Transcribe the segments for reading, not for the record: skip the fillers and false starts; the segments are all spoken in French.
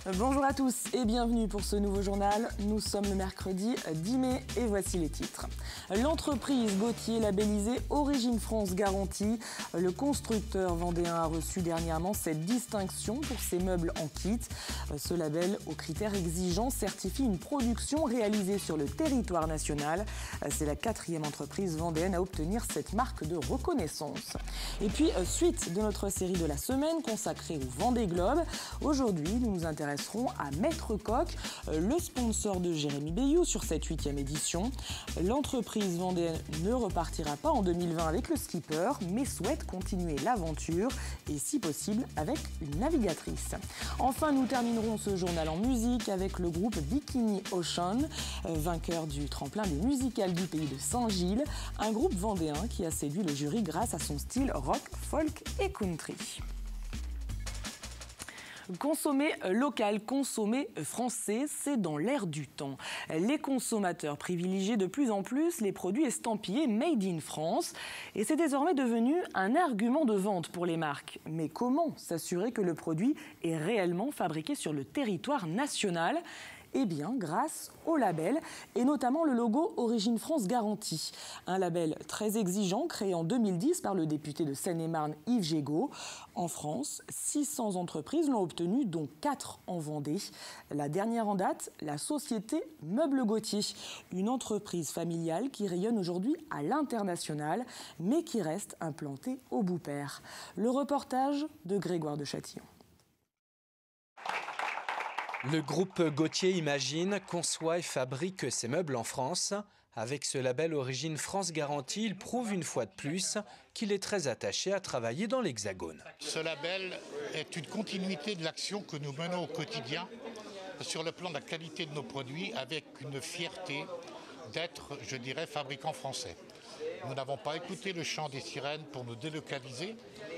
Bonjour à tous et bienvenue pour ce nouveau journal. Nous sommes le mercredi 10 mai et voici les titres. L'entreprise Gautier labellisée Origine France Garantie. Le constructeur vendéen a reçu dernièrement cette distinction pour ses meubles en kit. Ce label, aux critères exigeants, certifie une production réalisée sur le territoire national. C'est la 4e entreprise vendéenne à obtenir cette marque de reconnaissance. Et puis, suite de notre série de la semaine consacrée au Vendée Globe. Aujourd'hui, nous nous intéresserons à Maître Coq, le sponsor de Jérémy Bayou sur cette 8e édition. L'entreprise vendéenne ne repartira pas en 2020 avec le skipper, mais souhaite continuer l'aventure et si possible avec une navigatrice. Enfin, nous terminerons ce journal en musique avec le groupe Bikini Ocean, vainqueur du tremplin des musicales du pays de Saint-Gilles, un groupe vendéen qui a séduit le jury grâce à son style rock, folk et country. Consommer local, consommer français, c'est dans l'air du temps. Les consommateurs privilégient de plus en plus les produits estampillés Made in France et c'est désormais devenu un argument de vente pour les marques. Mais comment s'assurer que le produit est réellement fabriqué sur le territoire national ? Eh bien, grâce au label, et notamment le logo Origine France Garantie. Un label très exigeant, créé en 2010 par le député de Seine-et-Marne Yves Jégo. En France, 600 entreprises l'ont obtenu, dont 4 en Vendée. La dernière en date, la société Meubles Gautier, une entreprise familiale qui rayonne aujourd'hui à l'international, mais qui reste implantée au Boupère. Le reportage de Grégoire de Châtillon. Le groupe Gautier imagine, conçoit et fabrique ses meubles en France. Avec ce label Origine France Garantie, il prouve une fois de plus qu'il est très attaché à travailler dans l'Hexagone. Ce label est une continuité de l'action que nous menons au quotidien sur le plan de la qualité de nos produits, avec une fierté d'être, je dirais, fabricant français. Nous n'avons pas écouté le chant des sirènes pour nous délocaliser,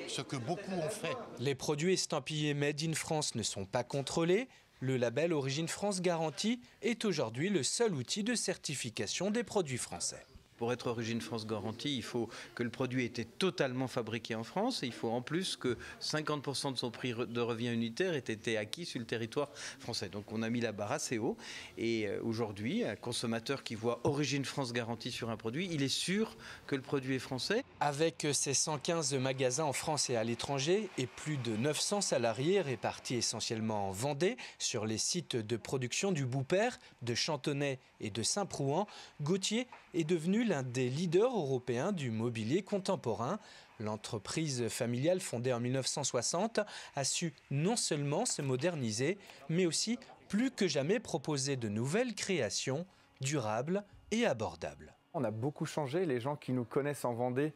ce que beaucoup ont fait. Les produits estampillés Made in France ne sont pas contrôlés. Le label Origine France Garantie est aujourd'hui le seul outil de certification des produits français. Pour être Origine France Garantie, il faut que le produit ait été totalement fabriqué en France et il faut en plus que 50% de son prix de revient unitaire ait été acquis sur le territoire français. Donc on a mis la barre assez haut et aujourd'hui, un consommateur qui voit Origine France Garantie sur un produit, il est sûr que le produit est français. Avec ses 115 magasins en France et à l'étranger et plus de 900 salariés répartis essentiellement en Vendée sur les sites de production du Boupère, de Chantonnay et de Saint-Prouan, Gautier est devenu l'un des leaders européens du mobilier contemporain. L'entreprise familiale fondée en 1960 a su non seulement se moderniser, mais aussi plus que jamais proposer de nouvelles créations durables et abordables. On a beaucoup changé. Les gens qui nous connaissent en Vendée,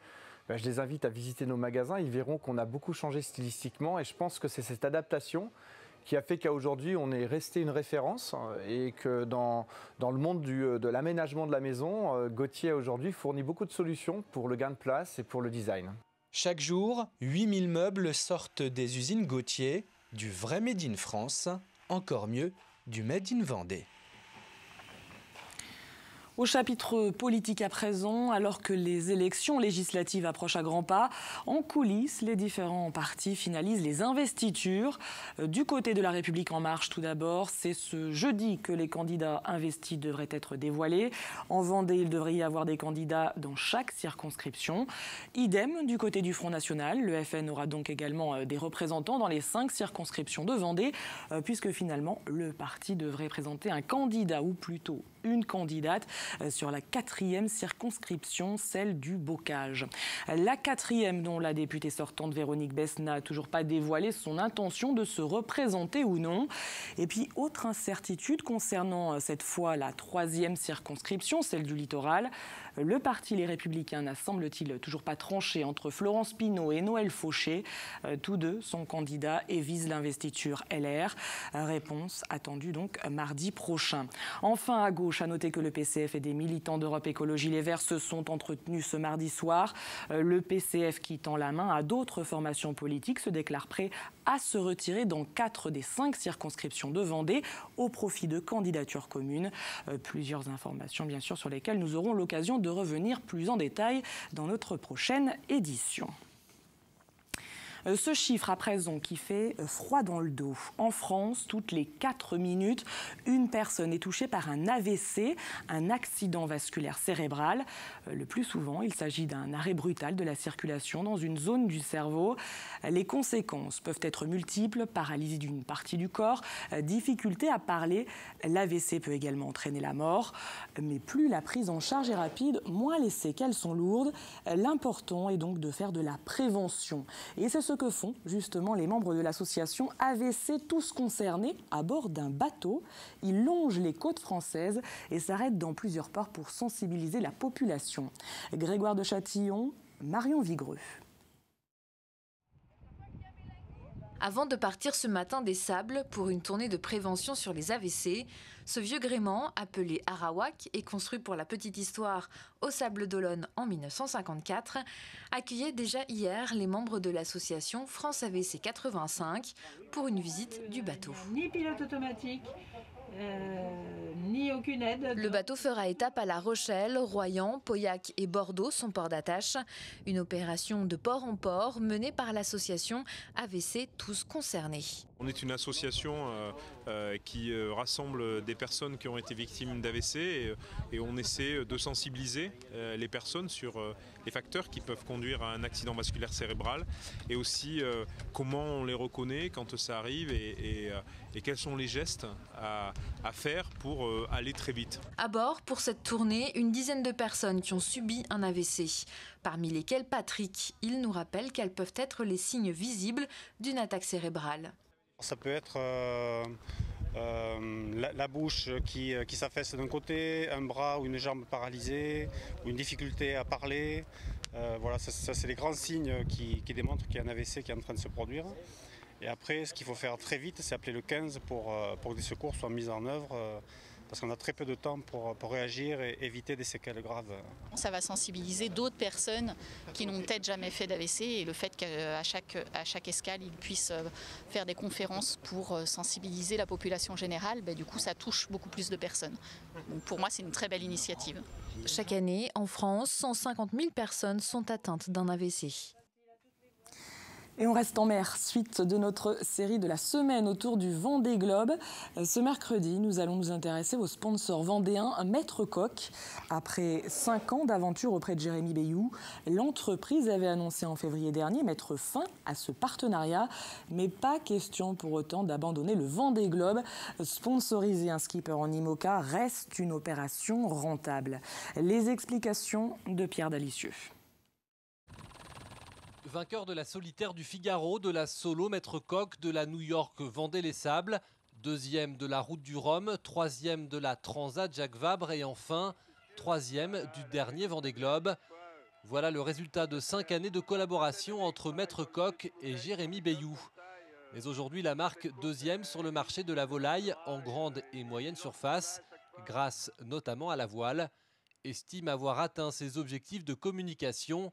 je les invite à visiter nos magasins. Ils verront qu'on a beaucoup changé stylistiquement et je pense que c'est cette adaptation qui a fait qu'à aujourd'hui, on est resté une référence et que dans le monde de l'aménagement de la maison, Gautier aujourd'hui fournit beaucoup de solutions pour le gain de place et pour le design. Chaque jour, 8000 meubles sortent des usines Gautier, du vrai Made in France, encore mieux, du Made in Vendée. Au chapitre politique à présent, alors que les élections législatives approchent à grands pas, en coulisses, les différents partis finalisent les investitures. Du côté de La République En Marche, tout d'abord, c'est ce jeudi que les candidats investis devraient être dévoilés. En Vendée, il devrait y avoir des candidats dans chaque circonscription. Idem du côté du Front National. Le FN aura donc également des représentants dans les 5 circonscriptions de Vendée, puisque finalement, le parti devrait présenter un candidat, ou plutôt une candidate, sur la 4e circonscription, celle du Bocage. La 4e, dont la députée sortante Véronique Besse n'a toujours pas dévoilé son intention de se représenter ou non. Et puis, autre incertitude concernant cette fois la 3e circonscription, celle du littoral. Le parti Les Républicains n'a, semble-t-il, toujours pas tranché entre Florence Pinault et Noël Fauché. Tous deux sont candidats et visent l'investiture LR. Réponse attendue donc mardi prochain. Enfin, à gauche, à noter que le PCF et des militants d'Europe Écologie Les Verts se sont entretenus ce mardi soir. Le PCF, qui tend la main à d'autres formations politiques, se déclare prêt à se retirer dans 4 des 5 circonscriptions de Vendée au profit de candidatures communes. Plusieurs informations, bien sûr, sur lesquelles nous aurons l'occasion de revenir plus en détail dans notre prochaine édition. Ce chiffre à présent qui fait froid dans le dos. En France, toutes les 4 minutes, une personne est touchée par un AVC, un accident vasculaire cérébral. Le plus souvent, il s'agit d'un arrêt brutal de la circulation dans une zone du cerveau. Les conséquences peuvent être multiples, paralysie d'une partie du corps, difficulté à parler. L'AVC peut également entraîner la mort. Mais plus la prise en charge est rapide, moins les séquelles sont lourdes. L'important est donc de faire de la prévention. Et c'est ce que font justement les membres de l'association AVC Tous Concernés à bord d'un bateau. Ils longent les côtes françaises et s'arrêtent dans plusieurs ports pour sensibiliser la population. Grégoire de Châtillon, Marion Vigreux. Avant de partir ce matin des Sables pour une tournée de prévention sur les AVC, ce vieux gréement, appelé Arawak et construit pour la petite histoire aux Sables d'Olonne en 1954, accueillait déjà hier les membres de l'association France AVC 85 pour une visite du bateau. Ni pilote automatique, ni aucune aide. Le bateau fera étape à La Rochelle, Royan, Pauillac et Bordeaux, son port d'attache. Une opération de port en port menée par l'association AVC Tous Concernés. On est une association qui rassemble des personnes qui ont été victimes d'AVC et on essaie de sensibiliser les personnes sur les facteurs qui peuvent conduire à un accident vasculaire cérébral et aussi comment on les reconnaît quand ça arrive et quels sont les gestes à faire pour aller très vite. À bord, pour cette tournée, une dizaine de personnes qui ont subi un AVC, parmi lesquelles Patrick. Il nous rappelle quels peuvent être les signes visibles d'une attaque cérébrale. Ça peut être la bouche qui s'affaisse d'un côté, un bras ou une jambe paralysée, ou une difficulté à parler. Voilà, ça c'est les grands signes qui démontrent qu'il y a un AVC qui est en train de se produire. Et après, ce qu'il faut faire très vite, c'est appeler le 15 pour que des secours soient mis en œuvre. Parce qu'on a très peu de temps pour réagir et éviter des séquelles graves. Ça va sensibiliser d'autres personnes qui n'ont peut-être jamais fait d'AVC et le fait qu'à chaque escale, ils puissent faire des conférences pour sensibiliser la population générale, du coup ça touche beaucoup plus de personnes. Donc pour moi, c'est une très belle initiative. Chaque année, en France, 150 000 personnes sont atteintes d'un AVC. Et on reste en mer, suite de notre série de la semaine autour du Vendée Globe. Ce mercredi, nous allons nous intéresser au sponsor vendéen Maître Coq. Après 5 ans d'aventure auprès de Jérémy Bayou, l'entreprise avait annoncé en février dernier mettre fin à ce partenariat. Mais pas question pour autant d'abandonner le Vendée Globe. Sponsoriser un skipper en IMOCA reste une opération rentable. Les explications de Pierre Dalicieux. Vainqueur de la solitaire du Figaro, de la solo Maître Coq, de la New York Vendée-les-Sables, deuxième de la Route du Rhum, troisième de la Transat Jacques Vabre et enfin troisième du dernier Vendée Globe. Voilà le résultat de 5 années de collaboration entre Maître Coq et Jérémy Bayou. Mais aujourd'hui, la marque deuxième sur le marché de la volaille en grande et moyenne surface, grâce notamment à la voile, estime avoir atteint ses objectifs de communication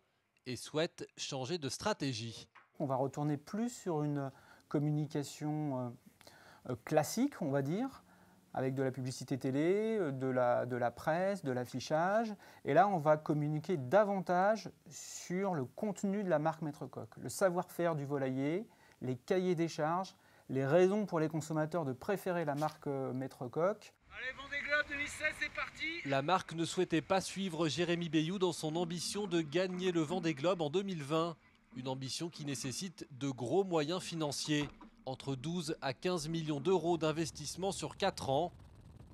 et souhaite changer de stratégie. On va retourner plus sur une communication classique, on va dire, avec de la publicité télé, de la presse, de l'affichage. Et là, on va communiquer davantage sur le contenu de la marque Maître Coq, le savoir-faire du volailler, les cahiers des charges, les raisons pour les consommateurs de préférer la marque Maître Coq. Allez, Vendée Globe 2016, c'est parti! La marque ne souhaitait pas suivre Jérémy Bayou dans son ambition de gagner le Vendée Globe en 2020. Une ambition qui nécessite de gros moyens financiers, entre 12 à 15 millions d'euros d'investissement sur 4 ans.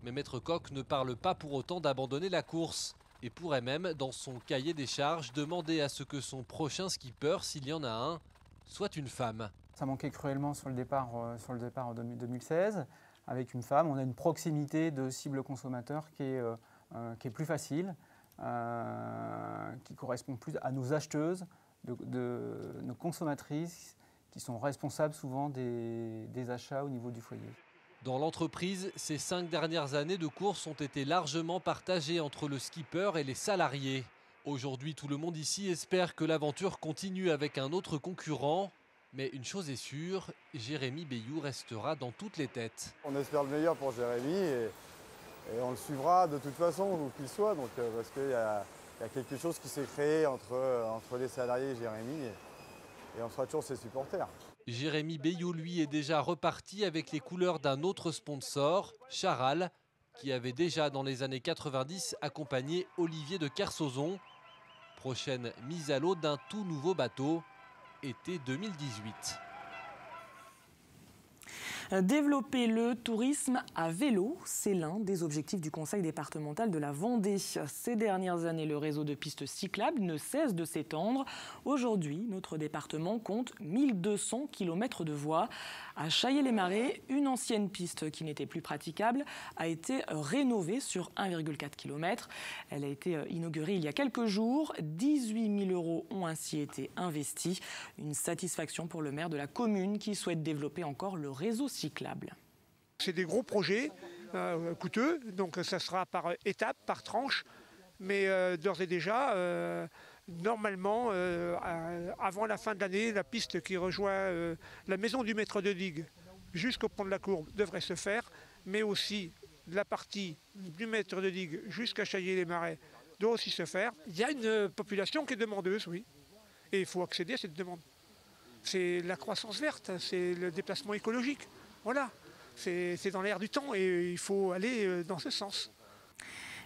Mais Maître Coq ne parle pas pour autant d'abandonner la course et pourrait même, dans son cahier des charges, demander à ce que son prochain skipper, s'il y en a un, soit une femme. Ça manquait cruellement sur le départ en 2016. Avec une femme, on a une proximité de cible consommateur qui est plus facile, qui correspond plus à nos acheteuses, nos consommatrices, qui sont responsables souvent des achats au niveau du foyer. Dans l'entreprise, ces 5 dernières années de course ont été largement partagées entre le skipper et les salariés. Aujourd'hui, tout le monde ici espère que l'aventure continue avec un autre concurrent. Mais une chose est sûre, Jérémy Bayou restera dans toutes les têtes. On espère le meilleur pour Jérémy et on le suivra de toute façon, où qu'il soit, donc, parce qu'il y a quelque chose qui s'est créé entre les salariés et Jérémy. on sera toujours ses supporters. Jérémy Bayou, lui, est déjà reparti avec les couleurs d'un autre sponsor, Charal, qui avait déjà dans les années 90 accompagné Olivier de Kersauzon. Prochaine mise à l'eau d'un tout nouveau bateau, été 2018. Développer le tourisme à vélo, c'est l'un des objectifs du Conseil départemental de la Vendée. Ces dernières années, le réseau de pistes cyclables ne cesse de s'étendre. Aujourd'hui, notre département compte 1200 km de voies. À Chaillé-les-Marais, une ancienne piste qui n'était plus praticable a été rénovée sur 1,4 km. Elle a été inaugurée il y a quelques jours. 18 000 € ont ainsi été investis. Une satisfaction pour le maire de la commune qui souhaite développer encore le réseau cyclable. C'est des gros projets coûteux, donc ça sera par étapes, par tranches, mais d'ores et déjà, normalement, avant la fin de l'année, la piste qui rejoint la maison du maître de digue jusqu'au pont de la Courbe devrait se faire, mais aussi la partie du maître de digue jusqu'à Chaillé-les-Marais doit aussi se faire. Il y a une population qui est demandeuse, oui, et il faut accéder à cette demande. C'est la croissance verte, c'est le déplacement écologique. Voilà, c'est dans l'air du temps et il faut aller dans ce sens.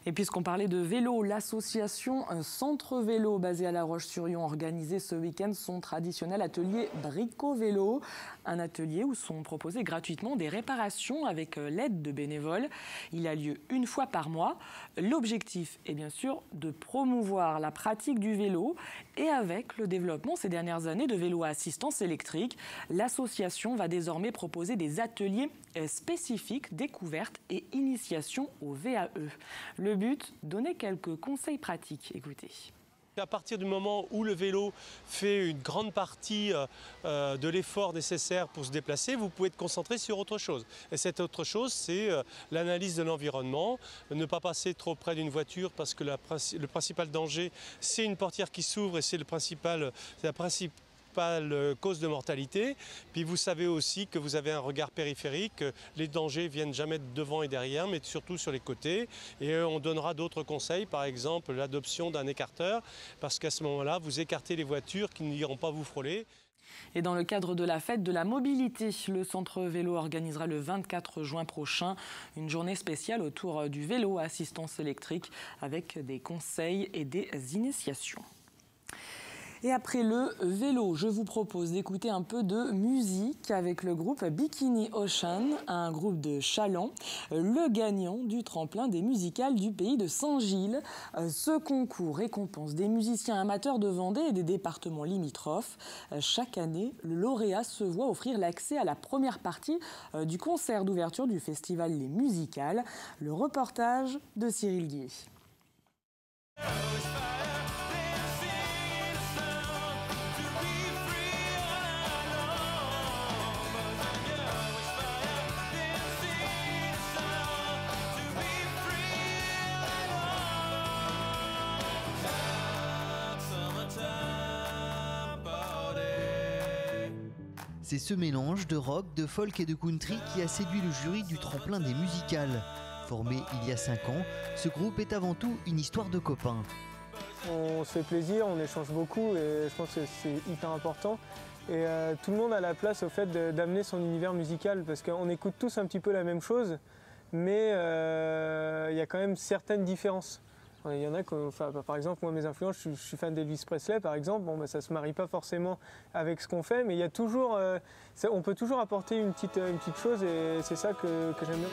Et puisqu'on parlait de vélo, l'association Centre Vélo basée à La Roche-sur-Yon organisait ce week-end son traditionnel atelier Brico-Vélo. Un atelier où sont proposées gratuitement des réparations avec l'aide de bénévoles. Il a lieu une fois par mois. L'objectif est bien sûr de promouvoir la pratique du vélo. Et avec le développement ces dernières années de vélos à assistance électrique, l'association va désormais proposer des ateliers spécifiques, découvertes et initiation au VAE. Le but, donner quelques conseils pratiques. Écoutez. À partir du moment où le vélo fait une grande partie de l'effort nécessaire pour se déplacer, vous pouvez être concentré sur autre chose. Et cette autre chose, c'est l'analyse de l'environnement, ne pas passer trop près d'une voiture parce que le principal danger, c'est une portière qui s'ouvre et c'est la principale cause de mortalité. Puis vous savez aussi que vous avez un regard périphérique, les dangers viennent jamais de devant et derrière, mais surtout sur les côtés. Et on donnera d'autres conseils, par exemple l'adoption d'un écarteur, parce qu'à ce moment-là, vous écartez les voitures qui n'iront pas vous frôler. Et dans le cadre de la fête de la mobilité, le Centre Vélo organisera le 24 juin prochain une journée spéciale autour du vélo à assistance électrique avec des conseils et des initiations. Et après le vélo, je vous propose d'écouter un peu de musique avec le groupe Bikini Ocean, un groupe de Chaland, le gagnant du tremplin des musicales du pays de Saint-Gilles. Ce concours récompense des musiciens amateurs de Vendée et des départements limitrophes. Chaque année, le lauréat se voit offrir l'accès à la première partie du concert d'ouverture du festival Les Musicales. Le reportage de Cyril Guillet. C'est ce mélange de rock, de folk et de country qui a séduit le jury du tremplin des musicales. Formé il y a 5 ans, ce groupe est avant tout une histoire de copains. On se fait plaisir, on échange beaucoup et je pense que c'est hyper important. Et tout le monde a la place au fait d'amener son univers musical parce qu'on écoute tous un petit peu la même chose, mais il y a quand même certaines différences. Il y en a par exemple, moi mes influences, je suis fan d'Elvis Presley par exemple, bon, ça ne se marie pas forcément avec ce qu'on fait, mais il y a toujours, on peut toujours apporter une petite chose et c'est ça que j'aime bien.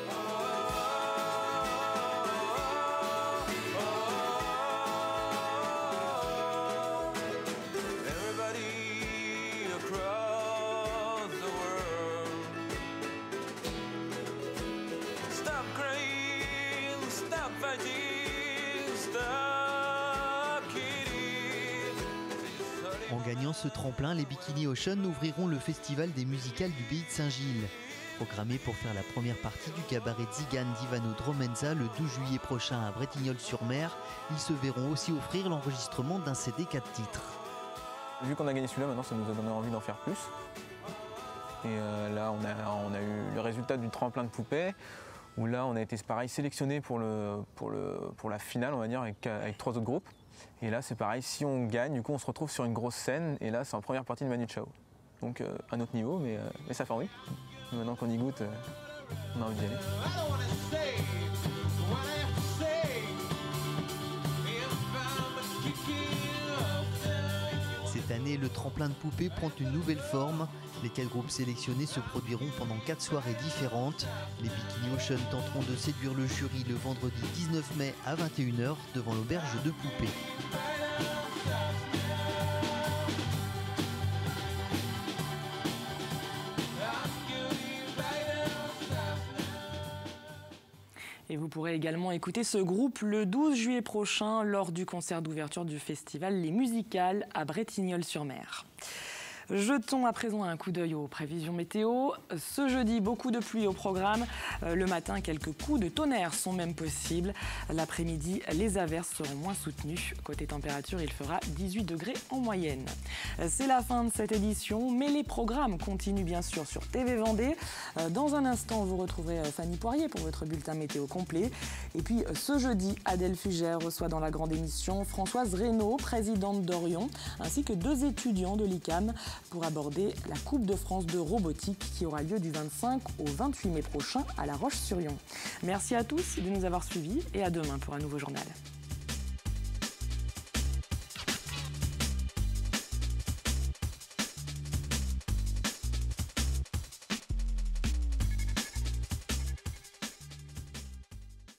En gagnant ce tremplin, les Bikini Ocean ouvriront le festival des musicales du pays de Saint-Gilles. Programmé pour faire la première partie du cabaret Zigane d'Ivano Dromenza le 12 juillet prochain à Bretignolles-sur-Mer, ils se verront aussi offrir l'enregistrement d'un CD 4 titres. Vu qu'on a gagné celui-là, maintenant ça nous a donné envie d'en faire plus. Et là on a eu le résultat du tremplin de poupée, où là on a été pareil sélectionné pour la finale, on va dire, avec 3 autres groupes. Et là, c'est pareil, si on gagne, du coup, on se retrouve sur une grosse scène. Et là, c'est en première partie de Manu Chao. Donc, un autre niveau, mais ça fait envie. Maintenant qu'on y goûte, on a envie d'y aller. Cette année, le tremplin de poupées prend une nouvelle forme. Les 4 groupes sélectionnés se produiront pendant 4 soirées différentes. Les Bikini Ocean tenteront de séduire le jury le vendredi 19 mai à 21 h devant l'auberge de Poupées. Et vous pourrez également écouter ce groupe le 12 juillet prochain lors du concert d'ouverture du festival Les Musicales à Bretignolles-sur-Mer. Jetons à présent un coup d'œil aux prévisions météo. Ce jeudi, beaucoup de pluie au programme. Le matin, quelques coups de tonnerre sont même possibles. L'après-midi, les averses seront moins soutenues. Côté température, il fera 18 degrés en moyenne. C'est la fin de cette édition, mais les programmes continuent bien sûr sur TV Vendée. Dans un instant, vous retrouverez Fanny Poirier pour votre bulletin météo complet. Et puis ce jeudi, Adèle Fugère reçoit dans la grande émission Françoise Reynaud, présidente d'Orion, ainsi que 2 étudiants de l'ICAM pour aborder la Coupe de France de robotique qui aura lieu du 25 au 28 mai prochain à La Roche-sur-Yon. Merci à tous de nous avoir suivis et à demain pour un nouveau journal.